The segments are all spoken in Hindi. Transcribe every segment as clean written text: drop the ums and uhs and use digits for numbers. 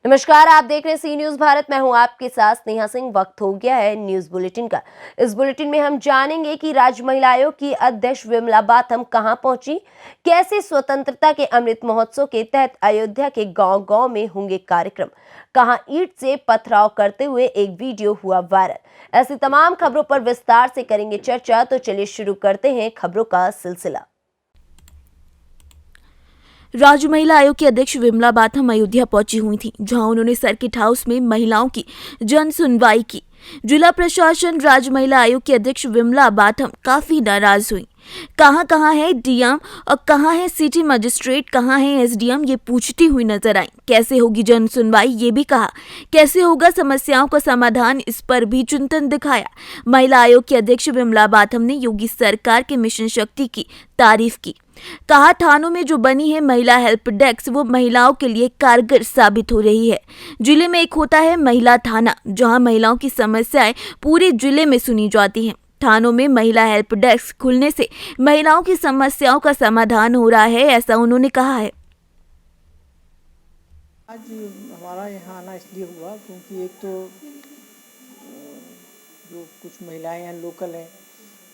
नमस्कार, आप देख रहे हैं सी न्यूज भारत। मैं हूं आपके साथ स्नेहा सिंह। वक्त हो गया है न्यूज बुलेटिन का। इस बुलेटिन में हम जानेंगे कि राज्य महिला आयोग की अध्यक्ष विमला बाथम कहां पहुंची, कैसे स्वतंत्रता के अमृत महोत्सव के तहत अयोध्या के गांव-गांव में होंगे कार्यक्रम, कहां ईंट से पथराव करते हुए एक वीडियो हुआ वायरल। ऐसी तमाम खबरों पर विस्तार से करेंगे चर्चा। तो चलिए शुरू करते हैं खबरों का सिलसिला। राज्य महिला आयोग की अध्यक्ष विमला बाथम अयोध्या पहुंची हुई थी, जहां उन्होंने सर्किट हाउस में महिलाओं की जन सुनवाई की। जिला प्रशासन राज्य महिला आयोग की अध्यक्ष विमला बाथम काफी नाराज हुई। कहां है डीएम और कहां है सिटी मजिस्ट्रेट, कहां है एसडीएम, ये पूछती हुई नजर आई। कैसे होगी जन सुनवाई, ये भी कहा। कैसे होगा समस्याओं का समाधान, इस पर भी चिंतन दिखाया। महिला आयोग की अध्यक्ष विमला बाथम ने योगी सरकार के मिशन शक्ति की तारीफ की। कहा, थानों में जो बनी है महिला हेल्प डेस्क, वो महिलाओं के लिए कारगर साबित हो रही है। जिले में एक होता है महिला थाना, जहां महिलाओं की समस्याएं पूरे जिले में सुनी जाती हैं। थानों में महिला हेल्प डेस्क खुलने से महिलाओं की समस्याओं का समाधान हो रहा है, ऐसा उन्होंने कहा है। आज हमारा यहाँ आना इसलिए हुआ क्योंकि एक तो जो कुछ महिलाएं यहाँ लोकल हैं,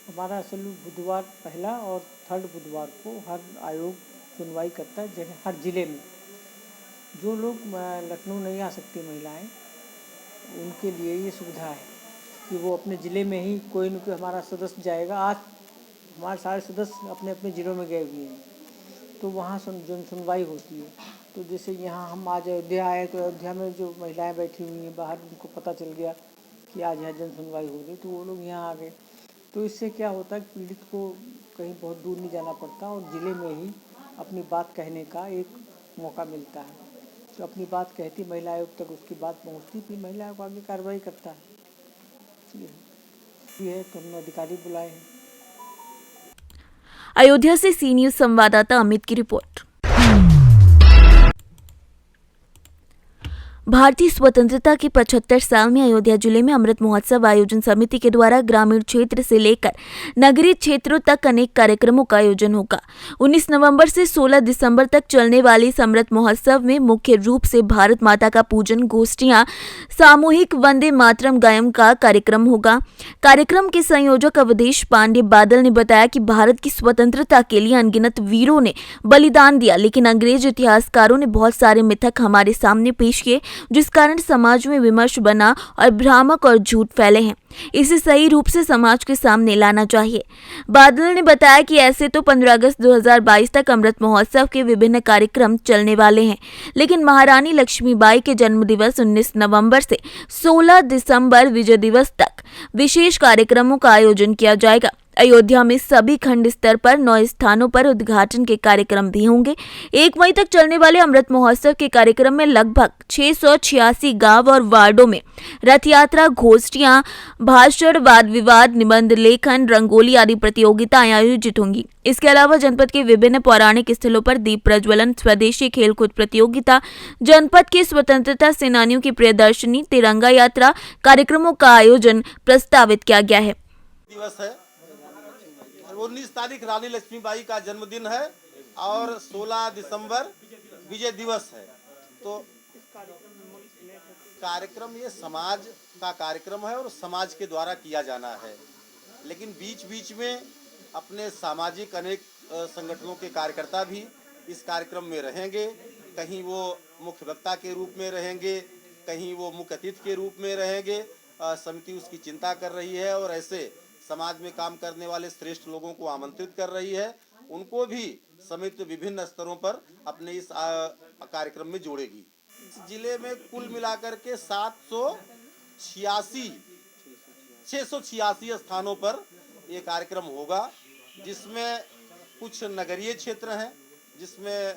हमारा असल बुधवार पहला और थर्ड बुधवार को हर आयोग सुनवाई करता है जगह हर ज़िले में। जो लोग लखनऊ नहीं आ सकती महिलाएं, उनके लिए ये सुविधा है कि वो अपने ज़िले में ही कोई न कोई हमारा सदस्य जाएगा। आज हमारे सारे सदस्य अपने अपने ज़िलों में गए हुए हैं, तो वहाँ जन सुनवाई होती है। तो जैसे यहाँ हम आज अयोध्या आए, तो अयोध्या में जो महिलाएं बैठी हुई हैं बाहर, उनको पता चल गया कि आज यहाँ जन सुनवाई हो रही, तो वो लोग यहाँ आ गए। तो इससे क्या होता है, पीड़ित को कहीं बहुत दूर नहीं जाना पड़ता और ज़िले में ही अपनी बात कहने का एक मौका मिलता है। तो अपनी बात कहती महिला आयोग तक उसकी बात पहुंचती, फिर महिला आयोग आगे कार्रवाई करता है। ये है तो हमने अधिकारी बुलाए हैं। अयोध्या से सी न्यूज संवाददाता अमित की रिपोर्ट। भारतीय स्वतंत्रता के 75 साल में अयोध्या जिले में अमृत महोत्सव आयोजन समिति के द्वारा ग्रामीण क्षेत्र से लेकर नगरीय क्षेत्रों तक अनेक कार्यक्रमों का आयोजन होगा। 19 नवंबर से 16 दिसंबर तक चलने वाले इस अमृत महोत्सव में मुख्य रूप से भारत माता का पूजन, गोष्ठियां, सामूहिक वंदे मातरम गायन का कार्यक्रम होगा। कार्यक्रम के संयोजक अवधेश पांडे बादल ने बताया कि भारत की स्वतंत्रता के लिए अनगिनत वीरों ने बलिदान दिया, लेकिन अंग्रेज इतिहासकारों ने बहुत सारे मिथक हमारे सामने पेश किए, जिस कारण समाज में विमर्श बना और भ्रामक और झूठ फैले हैं। इसे सही रूप से समाज के सामने लाना चाहिए। बादल ने बताया कि ऐसे तो 15 अगस्त 2022 तक अमृत महोत्सव के विभिन्न कार्यक्रम चलने वाले हैं, लेकिन महारानी लक्ष्मीबाई के जन्म दिवस 19 नवंबर से 16 दिसंबर विजय दिवस तक विशेष कार्यक्रमों का आयोजन किया जाएगा। अयोध्या में सभी खंड स्तर पर 9 स्थानों पर उद्घाटन के कार्यक्रम भी होंगे। 1 मई तक चलने वाले अमृत महोत्सव के कार्यक्रम में लगभग 686 गांव और वार्डों में रथ यात्रा, गोष्ठियां, भाषण, वाद विवाद, निबंध लेखन, रंगोली आदि प्रतियोगिताएं आयोजित होंगी। इसके अलावा जनपद के विभिन्न पौराणिक स्थलों पर दीप प्रज्वलन, स्वदेशी खेलकूद प्रतियोगिता, जनपद के स्वतंत्रता सेनानियों की प्रियदर्शनी, तिरंगा यात्रा कार्यक्रमों का आयोजन प्रस्तावित किया गया है। दिवस है 19 तारीख रानी लक्ष्मीबाई का जन्मदिन है और 16 दिसंबर विजय दिवस है। तो कार्यक्रम ये समाज का कार्यक्रम है और समाज के द्वारा किया जाना है, लेकिन बीच बीच में अपने सामाजिक अनेक संगठनों के कार्यकर्ता भी इस कार्यक्रम में रहेंगे। कहीं वो मुख्य वक्ता के रूप में रहेंगे, कहीं वो मुख्य अतिथि के रूप में रहेंगे। समिति उसकी चिंता कर रही है और ऐसे समाज में काम करने वाले श्रेष्ठ लोगों को आमंत्रित कर रही है। उनको भी समिति विभिन्न स्तरों पर अपने इस कार्यक्रम में जोड़ेगी। इस जिले में कुल मिलाकर के 686 स्थानों पर ये कार्यक्रम होगा, जिसमें कुछ नगरीय क्षेत्र हैं, जिसमें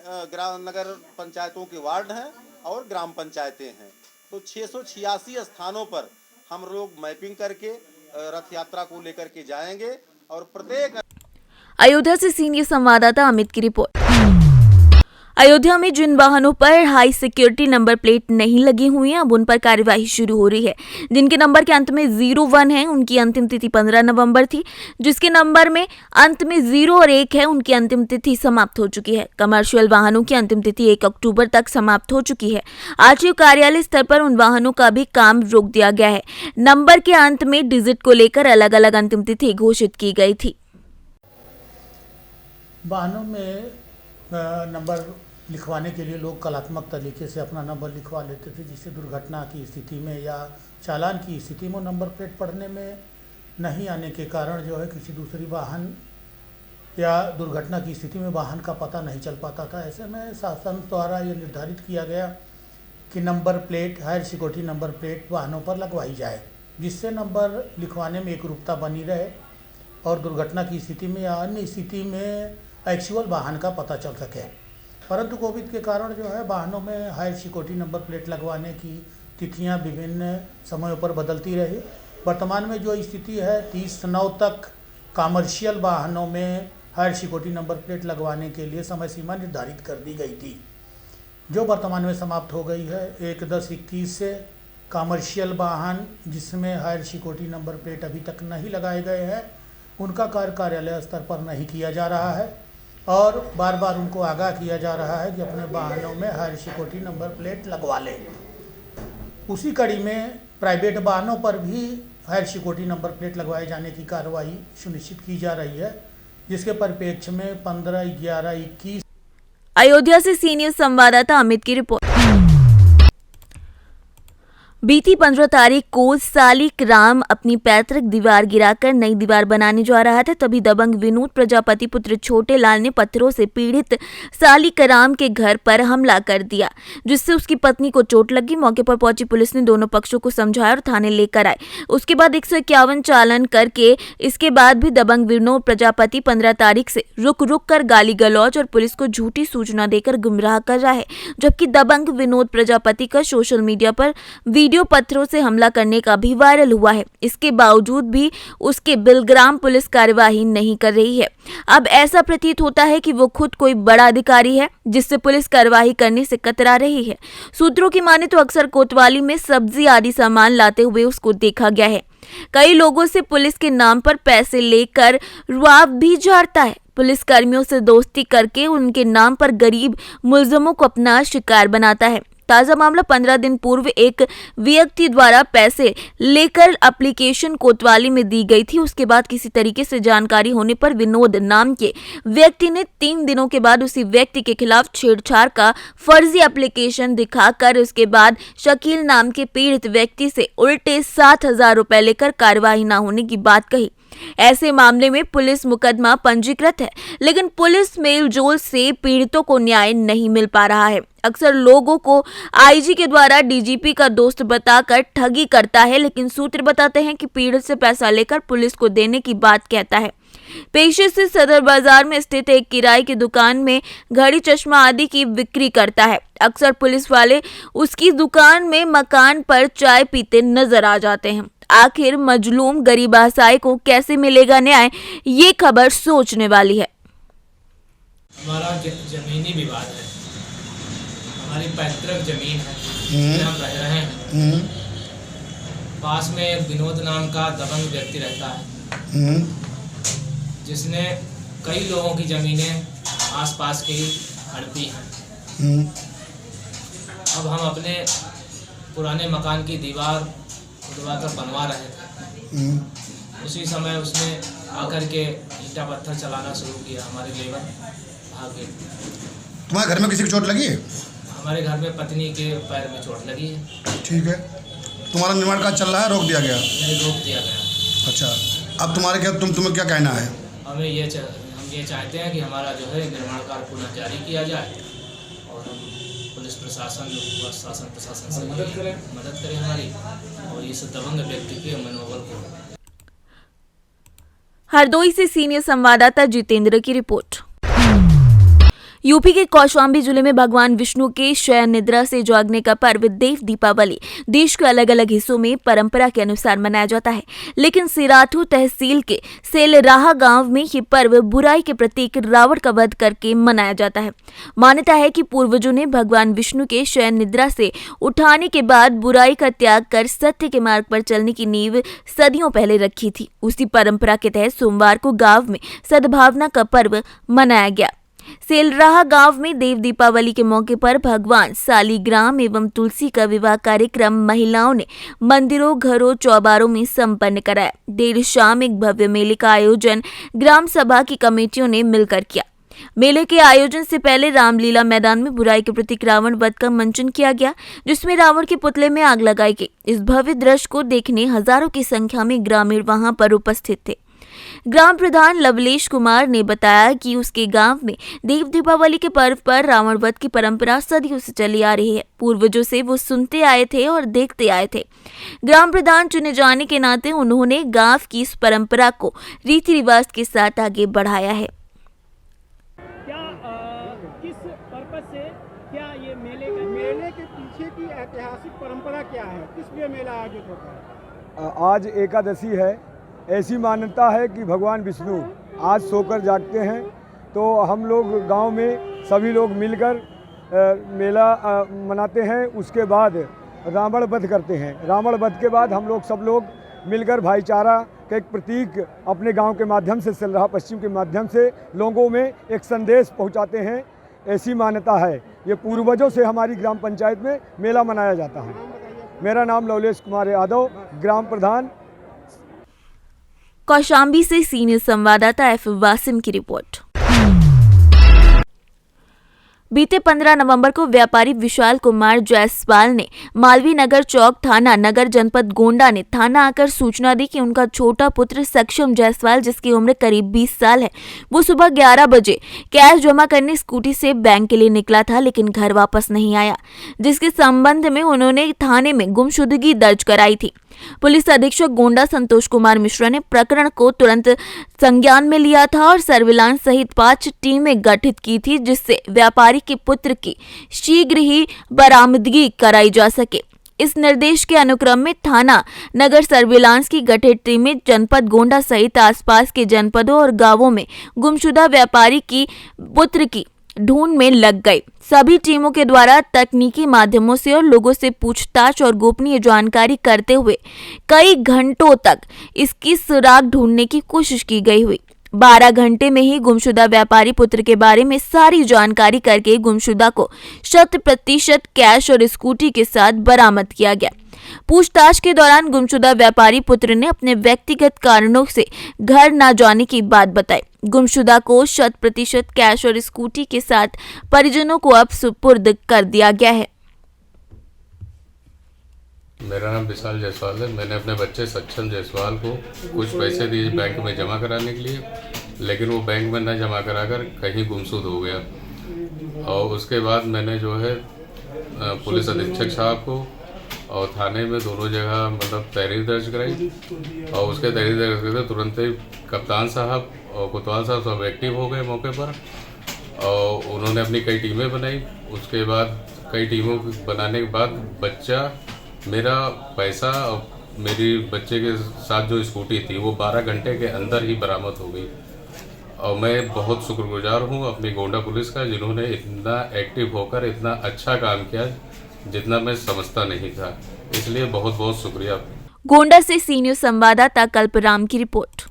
नगर पंचायतों के वार्ड हैं और ग्राम पंचायतें हैं। तो 686 स्थानों पर हम लोग मैपिंग करके रथ यात्रा को लेकर के जाएंगे और प्रत्येक। अयोध्या से सीनियर संवाददाता अमित की रिपोर्ट। अयोध्या में जिन वाहनों पर हाई सिक्योरिटी नंबर प्लेट नहीं लगी हुई है, अब उन पर कार्यवाही शुरू हो रही है। जिनके नंबर के अंत में 01 है, उनकी अंतिम तिथि 15 नवंबर थी। जिसके नंबर में अंत में 0 और 1 है, उनकी अंतिम तिथि समाप्त हो चुकी है। कमर्शियल वाहनों की अंतिम तिथि 1 अक्टूबर तक समाप्त हो चुकी है। आरटीओ कार्यालय स्तर पर उन वाहनों का भी काम रोक दिया गया है। नंबर के अंत में डिजिट को लेकर अलग अलग अंतिम तिथि घोषित की गई थी। वाहनों में नंबर लिखवाने के लिए लोग कलात्मक तरीके से अपना नंबर लिखवा लेते थे, जिससे दुर्घटना की स्थिति में या चालान की स्थिति में नंबर प्लेट पढ़ने में नहीं आने के कारण जो है किसी दूसरी वाहन या दुर्घटना की स्थिति में वाहन का पता नहीं चल पाता था। ऐसे में शासन द्वारा ये निर्धारित किया गया कि number plate, higher security number plate वाहनों पर लगवाई जाए, जिससे नंबर लिखवाने में एकरूपता बनी रहे और दुर्घटना की स्थिति में या अन्य स्थिति में एक्चुअल वाहन का पता चल सके। परंतु कोविड के कारण जो है वाहनों में हायर सिक्योरिटी नंबर प्लेट लगवाने की तिथियां विभिन्न समयों पर बदलती रही। वर्तमान में जो स्थिति है 30/9 तक कमर्शियल वाहनों में हायर सिक्योरिटी नंबर प्लेट लगवाने के लिए समय सीमा निर्धारित कर दी गई थी, जो वर्तमान में समाप्त हो गई है। 1/10/21 से कमर्शियल वाहन जिसमें हायर सिक्योरिटी नंबर प्लेट अभी तक नहीं लगाए गए हैं, उनका कार्य कार्यालय स्तर पर नहीं किया जा रहा है और बार बार उनको आगाह किया जा रहा है कि अपने वाहनों में हायर सिक्योरिटी नंबर प्लेट लगवा लें। उसी कड़ी में प्राइवेट वाहनों पर भी हायर सिक्योरिटी नंबर प्लेट लगवाए जाने की कार्रवाई सुनिश्चित की जा रही है, जिसके परिप्रेक्ष्य में 15/11/21 अयोध्या से सीनियर संवाददाता अमित की रिपोर्ट। बीती 15 तारीख को सालिक राम अपनी पैतृक दीवार गिराकर नई दीवार बनाने जा रहा था, तभी दबंग विनोद प्रजापति पुत्र छोटे लाल ने पत्थरों से पीड़ित सालिक राम के घर पर हमला कर दिया, जिससे उसकी पत्नी को चोट लगी। मौके पर पहुंची पुलिस ने दोनों पक्षों को समझाया और थाने लेकर आए। उसके बाद 151 चालान करके इसके बाद भी दबंग विनोद प्रजापति 15 तारीख से रुक कर गाली गलौज और पुलिस को झूठी सूचना देकर गुमराह कर रहा है, जबकि दबंग विनोद प्रजापति का सोशल मीडिया पर वीडियो पत्थरों से हमला करने का भी वायरल हुआ है। इसके बावजूद भी उसके बिलग्राम पुलिस कार्यवाही नहीं कर रही है। अब ऐसा प्रतीत होता है कि वो खुद कोई बड़ा अधिकारी है, जिससे पुलिस कार्यवाही करने से कतरा रही है। सूत्रों की माने तो अक्सर कोतवाली में सब्जी आदि सामान लाते हुए उसको देखा गया है। कई लोगों से पुलिस के नाम पर पैसे लेकर रुआब भी झाड़ता है। पुलिस कर्मियों से दोस्ती करके उनके नाम पर गरीब मुलजमों को अपना शिकार बनाता है। ताजा मामला 15 दिन पूर्व एक व्यक्ति द्वारा पैसे लेकर एप्लीकेशन कोतवाली में दी गई थी। उसके बाद किसी तरीके से जानकारी होने पर विनोद नाम के व्यक्ति ने 3 दिनों के बाद उसी व्यक्ति के खिलाफ छेड़छाड़ का फर्जी एप्लीकेशन दिखाकर उसके बाद शकील नाम के पीड़ित व्यक्ति से उल्टे 7,000 रुपए लेकर कार्यवाही न होने की बात कही। ऐसे मामले में पुलिस मुकदमा पंजीकृत है, लेकिन पुलिस मेलजोल से पीड़ितों को न्याय नहीं मिल पा रहा है। अक्सर लोगों को आईजी के द्वारा डीजीपी का दोस्त बताकर ठगी करता है, लेकिन सूत्र बताते हैं कि पीड़ित से पैसा लेकर पुलिस को देने की बात कहता है। पेशे से सदर बाजार में स्थित एक किराए की दुकान में घड़ी, चश्मा आदि की बिक्री करता है। अक्सर पुलिस वाले उसकी दुकान में मकान पर चाय पीते नजर आ जाते हैं। आखिर मजलूम गरीब असहाय को कैसे मिलेगा न्याय, ये खबर सोचने वाली है। हमारा जमीनी विवाद है, हमारी पैतृक जमीन है जिसमें हम रह रहे हैं। पास में एक विनोद नाम का दबंग व्यक्ति रहता है, जिसने कई लोगों की ज़मीनें आसपास की हड़पी हैं। अब हम अपने पुराने मकान की दीवार कर बनवा रहे थे, उसी समय उसने आकर के ईंटा पत्थर चलाना शुरू किया। हमारे लेबर भाग गए। तुम्हारे घर में किसी की चोट लगी है? हमारे घर में पत्नी के पैर में चोट लगी है। ठीक है, तुम्हारा निर्माण कार्य चल रहा है, रोक दिया गया? नहीं, रोक दिया गया। अच्छा, अब तुम्हारे क्या तुम्हें क्या कहना है? हम ये चाहते हैं कि हमारा जो है निर्माण कार्य पुनः जारी किया जाए और हम पुलिस प्रशासन व शासन प्रशासन से मदद करें हमारी, और इस दबंग व्यक्ति के मनोबल को। हरदोई से सीनियर संवाददाता जितेंद्र की रिपोर्ट। यूपी के कौशाम्बी जिले में भगवान विष्णु के शयन निद्रा से जागने का पर्व देव दीपावली देश के अलग अलग हिस्सों में परंपरा के अनुसार मनाया जाता है, लेकिन सिराथू तहसील के सेलराहा गांव में ये पर्व बुराई के प्रतीक रावण का वध करके मनाया जाता है। मान्यता है कि पूर्वजों ने भगवान विष्णु के शयन निद्रा से उठाने के बाद बुराई का त्याग कर सत्य के मार्ग पर चलने की नींव सदियों पहले रखी थी। उसी परंपरा के तहत सोमवार को गांव में सद्भावना का पर्व मनाया गया। सेलराहा गांव में देव दीपावली के मौके पर भगवान सालीग्राम एवं तुलसी का विवाह कार्यक्रम महिलाओं ने मंदिरों, घरों, चौबारों में संपन्न कराया। देर शाम एक भव्य मेले का आयोजन ग्राम सभा की कमेटियों ने मिलकर किया। मेले के आयोजन से पहले रामलीला मैदान में बुराई के प्रतीक रावण वध का मंचन किया गया, जिसमें रावण के पुतले में आग लगाई गई। इस भव्य दृश्य को देखने हजारों की संख्या में ग्रामीण वहां पर उपस्थित थे। ग्राम प्रधान लवलेश कुमार ने बताया कि उसके गांव में देव दीपावली के पर्व पर रावण वध की परंपरा सदियों से चली आ रही है। पूर्वजों से वो सुनते आए थे और देखते आए थे। ग्राम प्रधान चुने जाने के नाते उन्होंने गांव की इस परंपरा को रीति रिवाज के साथ आगे बढ़ाया है। किस पर्पस से क्या ये मेले के पीछे की ऐतिहासिक परंपरा क्या है, किस लिए मेला आयोजित होता है? आज एकादशी है। ऐसी मान्यता है कि भगवान विष्णु आज सोकर जागते हैं, तो हम लोग गांव में सभी लोग मिलकर मेला मनाते हैं। उसके बाद रावण वध करते हैं। रावण वध के बाद हम लोग सब लोग मिलकर भाईचारा का एक प्रतीक अपने गांव के माध्यम से, सेलराहा पश्चिम के माध्यम से लोगों में एक संदेश पहुंचाते हैं। ऐसी मान्यता है। ये पूर्वजों से हमारी ग्राम पंचायत में मेला मनाया जाता है। मेरा नाम लवलेश कुमार यादव, ग्राम प्रधान। कौशाम्बी से सीनियर संवाददाता एफ वासिम की रिपोर्ट। बीते 15 नवंबर को व्यापारी विशाल कुमार जायसवाल ने मालवीय नगर चौक थाना नगर जनपद गोंडा ने थाना आकर सूचना दी कि उनका छोटा पुत्र सक्षम जायसवाल, जिसकी उम्र करीब 20 साल है, वो सुबह 11 बजे कैश जमा करने स्कूटी से बैंक के लिए निकला था, लेकिन घर वापस नहीं आया, जिसके संबंध में उन्होंने थाने में गुमशुदगी दर्ज कराई थी। पुलिस अधीक्षक गोंडा संतोष कुमार मिश्रा ने प्रकरण को तुरंत संज्ञान में लिया था और सर्विलांस सहित 5 टीमें गठित की थी, जिससे व्यापारी के पुत्र की शीघ्र ही बरामदगी कराई जा सके। इस निर्देश के अनुक्रम में थाना नगर सर्विलांस की गठित टीमें जनपद गोंडा सहित आसपास के जनपदों और गांवों में गुमशुदा व्यापारी की पुत्र की ढूंढ में लग गई। सभी टीमों के द्वारा तकनीकी माध्यमों से और लोगों से पूछताछ और गोपनीय जानकारी करते हुए कई घंटों तक इसकी सुराग ढूंढने की कोशिश की गई हुई। 12 घंटे में ही गुमशुदा व्यापारी पुत्र के बारे में सारी जानकारी करके गुमशुदा को 100% कैश और स्कूटी के साथ बरामद किया गया। पूछताछ के दौरान गुमशुदा व्यापारी पुत्र ने अपने व्यक्तिगत कारणों से घर न जाने की बात बताई। गुमशुदा को 100% कैश और स्कूटी के साथ परिजनों को अब सुपुर्द कर दिया गया है। मेरा नाम विशाल जायसवाल है। मैंने अपने बच्चे सक्षम जायसवाल को कुछ पैसे दिए बैंक में जमा कराने के लिए, लेकिन वो बैंक में न जमा कराकर कहीं गुमशुद हो गया। और उसके बाद मैंने जो है पुलिस अधीक्षक साहब को और थाने में दोनों जगह मतलब तहरीर दर्ज कराई, और उसके तहरीर दर्ज करते तुरंत ही कप्तान साहब और कोतवाल साहब सब एक्टिव हो गए मौके पर, और उन्होंने अपनी कई टीमें बनाई। उसके बाद कई टीमों बनाने के बाद बच्चा, मेरा पैसा और मेरी बच्चे के साथ जो स्कूटी थी वो 12 घंटे के अंदर ही बरामद हो गई। और मैं बहुत शुक्रगुजार हूँ अपनी गोंडा पुलिस का, जिन्होंने इतना एक्टिव होकर इतना अच्छा काम किया जितना मैं समझता नहीं था। इसलिए बहुत बहुत शुक्रिया। गोंडा से सीनियर संवाददाता कल्पराम की रिपोर्ट।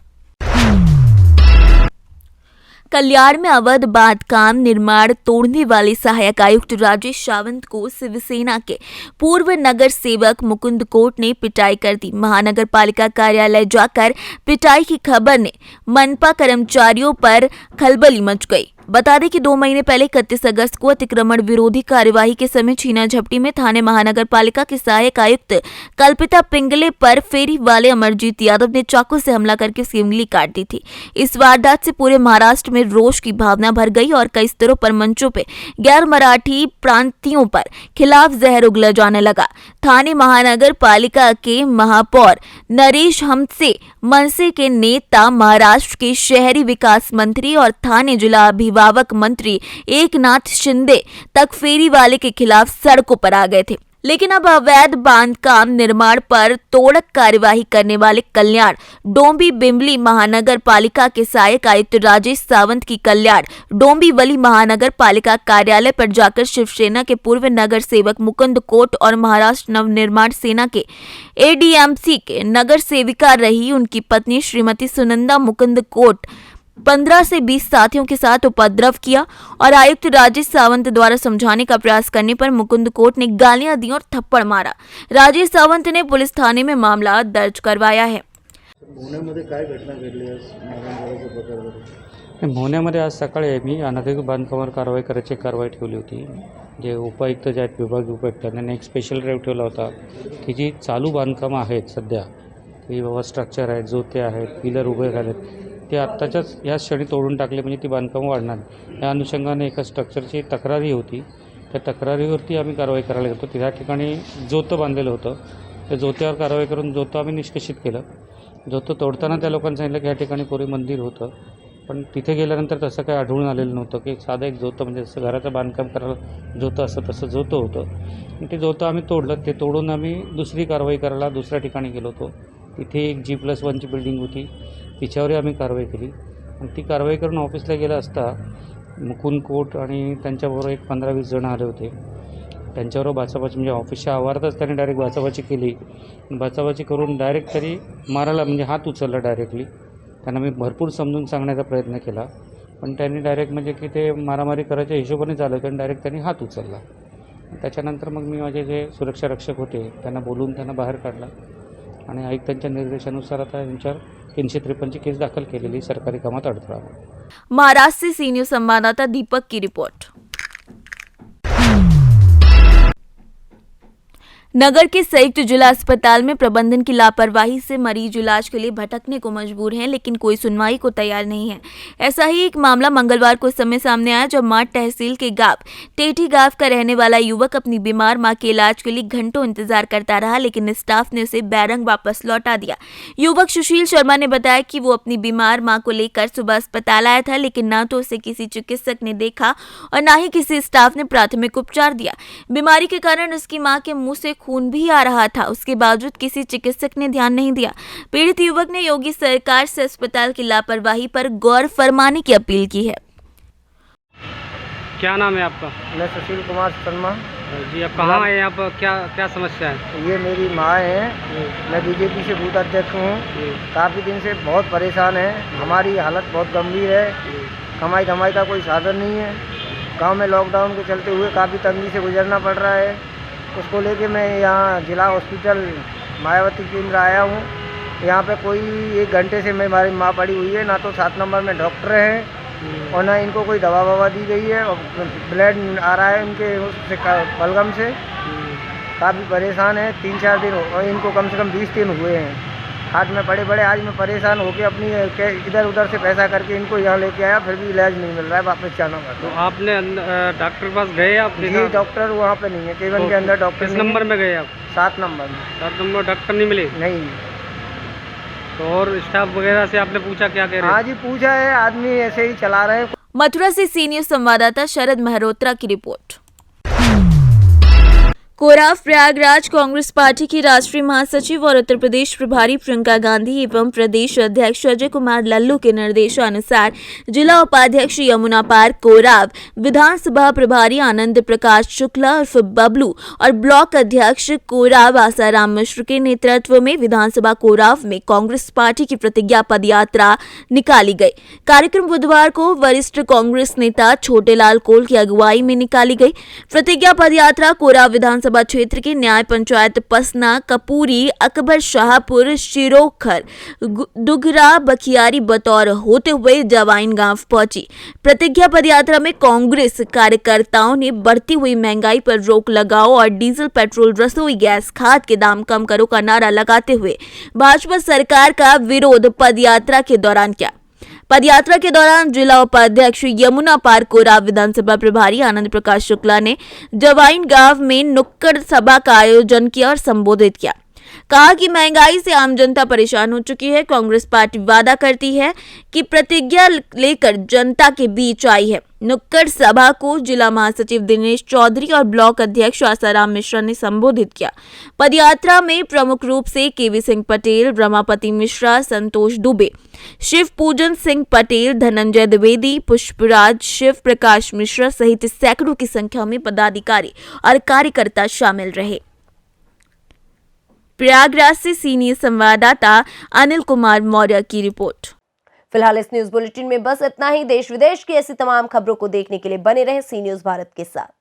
कल्याण में अवैध बांधकाम निर्माण तोड़ने वाले सहायक आयुक्त राजेश सावंत को शिवसेना के पूर्व नगर सेवक मुकुंद कोट ने पिटाई कर दी। महानगर पालिका कार्यालय जाकर पिटाई की खबर ने मनपा कर्मचारियों पर खलबली मच गई। बता दें कि 2 महीने पहले 31 अगस्त को अतिक्रमण विरोधी कार्यवाही के समय छीना झपटी में थाने महानगर पालिका के सहायक आयुक्त कल्पिता पिंगले पर फेरी वाले अमरजीत यादव ने चाकू से हमला करके उसकी उंगली काट दी थी। इस वारदात से पूरे महाराष्ट्र में रोष की भावना भर गई और कई स्तरों पर मंचों पे गैर मराठी प्रांतियों पर खिलाफ जहर उगला जाने लगा। थाने महानगर पालिका के महापौर नरेश हमसे, मनसे के नेता, महाराष्ट्र के शहरी विकास मंत्री और थाने जिला अभिभावक मंत्री एकनाथ शिंदे तक फेरी वाले के खिलाफ सड़कों पर आ गए थे। लेकिन अब अवैध बांधकाम निर्माण पर तोड़क कार्यवाही करने वाले कल्याण डोंबिवली महानगर पालिका के सहायक आयुक्त राजेश सावंत की कल्याण डोंबिवली महानगर पालिका कार्यालय पर जाकर शिवसेना के पूर्व नगर सेवक मुकुंद कोट और महाराष्ट्र नवनिर्माण सेना के एडीएमसी के नगर सेविका रही उनकी पत्नी श्रीमती सुनंदा मुकुंद कोट 15 से 20 साथियों के साथ उपद्रव किया और आयुक्त राजेश सावंत द्वारा समझाने का प्रयास करने पर मुकुंद कोट ने गालियां दी और थप्पड़ मारा। राजेश सावंत ने पुलिस थाने में मामला दर्ज करवाया है। भोवण्यामध्ये आज सकाळी मी अनधिकृत बांधकामावर करायची कारवाई ठेवली होती। जे उपायुक्त जे आहेत विभागीय उपायुक्त त्यांनी एक स्पेशल ड्राईव्ह ठेवला होता की जी चालू बांधकामं आहेत सध्या की बाबा स्ट्रक्चर आहेत, जोते आहेत, पिलर उभे झालेत, ते आत्ताच्याच या क्षणी तोडून टाकले म्हणजे ती बांधकामं वाढणार। या अनुषंगाने एका स्ट्रक्चरची तक्रारी होती, त्या तक्रारीवरती आम्ही कारवाई करायला गेलो। त्या ठिकाणी जोतं बांधलेलं होतं, त्या जोत्यावर कारवाई करून जोतं आम्ही निष्कासित केलं। जोतं तोडताना त्या लोकांनी सांगितलं की या ठिकाणी पूर्वी मंदिर होतं, पण तिथे गेल्यानंतर तसं काही आढळून आलेलं नव्हतं की साधं एक जोतं म्हणजे जसं घराचं बांधकाम करायला जोतं असतं तसं जोतं होतं। ते जोतं आम्ही तोडलं, ते तोडून आम्ही दुसरी कारवाई करायला दुसऱ्या ठिकाणी गेलो होतो। तिथे एक G+1ची बिल्डिंग होती, तिच्यावरही आम्ही कारवाई केली आणि ती कारवाई करून ऑफिसला गेला असता मुकुंद कोट आणि त्यांच्याबरोबर एक 15-20 जण आले होते। त्यांच्याबरोबर बाचाबाची म्हणजे ऑफिसच्या आवारातच त्यांनी डायरेक्ट बाचाबाची केली। बाचाबाची करून डायरेक्ट तरी मारायला म्हणजे हात उचलला डायरेक्टली। त्यांना मी भरपूर समजून सांगण्याचा प्रयत्न केला, पण त्यांनी डायरेक्ट म्हणजे की ते मारामारी करायच्या हिशोबाने झालं कारण डायरेक्ट त्यांनी हात उचलला। त्याच्यानंतर मग मी माझे जे सुरक्षा रक्षक होते त्यांना बोलून त्यांना बाहेर काढला आणि आयुक्तांच्या निर्देशानुसार आता यांच्यावर 353ची केस दाखल केलेली सरकारी कामात अडथळा। महाराष्ट्र से सी न्यूज संवाददाता दीपक की रिपोर्ट। नगर के संयुक्त जिला अस्पताल में प्रबंधन की लापरवाही से मरीज इलाज के लिए भटकने को मजबूर हैं, लेकिन कोई सुनवाई को तैयार नहीं है। ऐसा ही एक मामला मंगलवार को समय सामने आया जब माठ तहसील के गांव टेठी गांव का रहने वाला युवक अपनी बीमार मां के इलाज के लिए घंटों इंतजार करता रहा, लेकिन स्टाफ ने उसे बैरंग वापस लौटा दिया। युवक सुशील शर्मा ने बताया कि वो अपनी बीमार मां को लेकर सुबह अस्पताल आया था, लेकिन न तो उसे किसी चिकित्सक ने देखा और न ही किसी स्टाफ ने प्राथमिक उपचार दिया। बीमारी के कारण उसकी मां के मुंह से खून भी आ रहा था, उसके बावजूद किसी चिकित्सक ने ध्यान नहीं दिया। पीड़ित युवक ने योगी सरकार से अस्पताल की लापरवाही पर गौर फरमाने की अपील की है। क्या नाम है आपका? मैं सुशील कुमार शर्मा जी, आप कहाँ हैं? यहाँ पर क्या समस्या है? ये मेरी माँ है, मैं बीजेपी से बूथ अध्यक्ष हूँ। काफ़ी दिन से बहुत परेशान है, हमारी हालत बहुत गंभीर है, कमाई धमाई का कोई साधन नहीं है। गांव में लॉकडाउन के चलते हुए काफ़ी तंगी से गुजरना पड़ रहा है। उसको लेके मैं यहाँ जिला हॉस्पिटल मायावती केंद्र आया हूँ। यहाँ पे कोई 1 घंटे से हमारी माँ पड़ी हुई है, ना तो 7 नंबर में डॉक्टर हैं और ना इनको कोई दवा ववा दी गई है और ब्लड आ रहा है उनके उससे बलगम से। काफ़ी परेशान है, 3-4 दिन और इनको कम से कम 20 दिन हुए हैं हाथ में पड़े पड़े। आज मैं परेशान होकर अपनी इधर उधर से पैसा करके इनको यहाँ लेके आया, फिर भी इलाज नहीं मिल रहा है, वापस जाना पड़ा। तो आपने डॉक्टर के पास गए? आप जी, डॉक्टर वहाँ पे नहीं है, केवल के अंदर डॉक्टर। किस नंबर में गए आप? 7 नंबर में। 7 नंबर डॉक्टर नहीं मिले? नहीं। तो और स्टाफ वगैरह से आपने पूछा, क्या कह रहे हैं? हाँ जी, पूछा है, आदमी ऐसे ही चला रहे हैं। मथुरा से सी न्यूज संवाददाता शरद मेहरोत्रा की रिपोर्ट। कोराव प्रयागराज कांग्रेस पार्टी की राष्ट्रीय महासचिव और उत्तर प्रदेश प्रभारी प्रियंका गांधी एवं प्रदेश अध्यक्ष अजय कुमार लल्लू के निर्देशानुसार जिला उपाध्यक्ष यमुना पार कोराव, विधानसभा प्रभारी आनंद प्रकाश शुक्ला उर्फ बबलू और ब्लॉक अध्यक्ष कोराव आसाराम मिश्र के नेतृत्व में विधानसभा कोराव में कांग्रेस पार्टी की प्रतिज्ञा पद यात्रा निकाली गई। कार्यक्रम बुधवार को वरिष्ठ कांग्रेस नेता छोटेलाल कोल की अगुवाई में निकाली गई। प्रतिज्ञा पद यात्रा कोराव विधानसभा क्षेत्र के न्याय पंचायत पसना, कपूरी, अकबर शाहपुर, शिरोखर, दुगरा, बखियारी बतौर होते हुए जवाइन गांव पहुंची। प्रतिज्ञा पदयात्रा में कांग्रेस कार्यकर्ताओं ने बढ़ती हुई महंगाई पर रोक लगाओ और डीजल, पेट्रोल, रसोई गैस, खाद के दाम कम करो का नारा लगाते हुए भाजपा सरकार का विरोध पदयात्रा के दौरान किया। पदयात्रा के दौरान जिला उपाध्यक्ष यमुना पार कोराब विधानसभा प्रभारी आनंद प्रकाश शुक्ला ने जवाइन गांव में नुक्कड़ सभा का आयोजन किया और संबोधित किया। कहा कि महंगाई से आम जनता परेशान हो चुकी है। कांग्रेस पार्टी वादा करती है कि प्रतिज्ञा लेकर जनता के बीच आई है। नुक्कड़ सभा को जिला महासचिव दिनेश चौधरी और ब्लॉक अध्यक्ष आसाराम मिश्रा ने संबोधित किया। पदयात्रा में प्रमुख रूप से केवी सिंह पटेल, रमापति मिश्रा, संतोष दुबे, शिव पूजन सिंह पटेल, धनंजय द्विवेदी, पुष्पराज, शिव प्रकाश मिश्रा सहित सैकड़ों की संख्या में पदाधिकारी और कार्यकर्ता शामिल रहे। प्रयागराज से सीनियर संवाददाता अनिल कुमार मौर्य की रिपोर्ट। फिलहाल इस न्यूज बुलेटिन में बस इतना ही। देश विदेश की ऐसी तमाम खबरों को देखने के लिए बने रहे सी न्यूज भारत के साथ।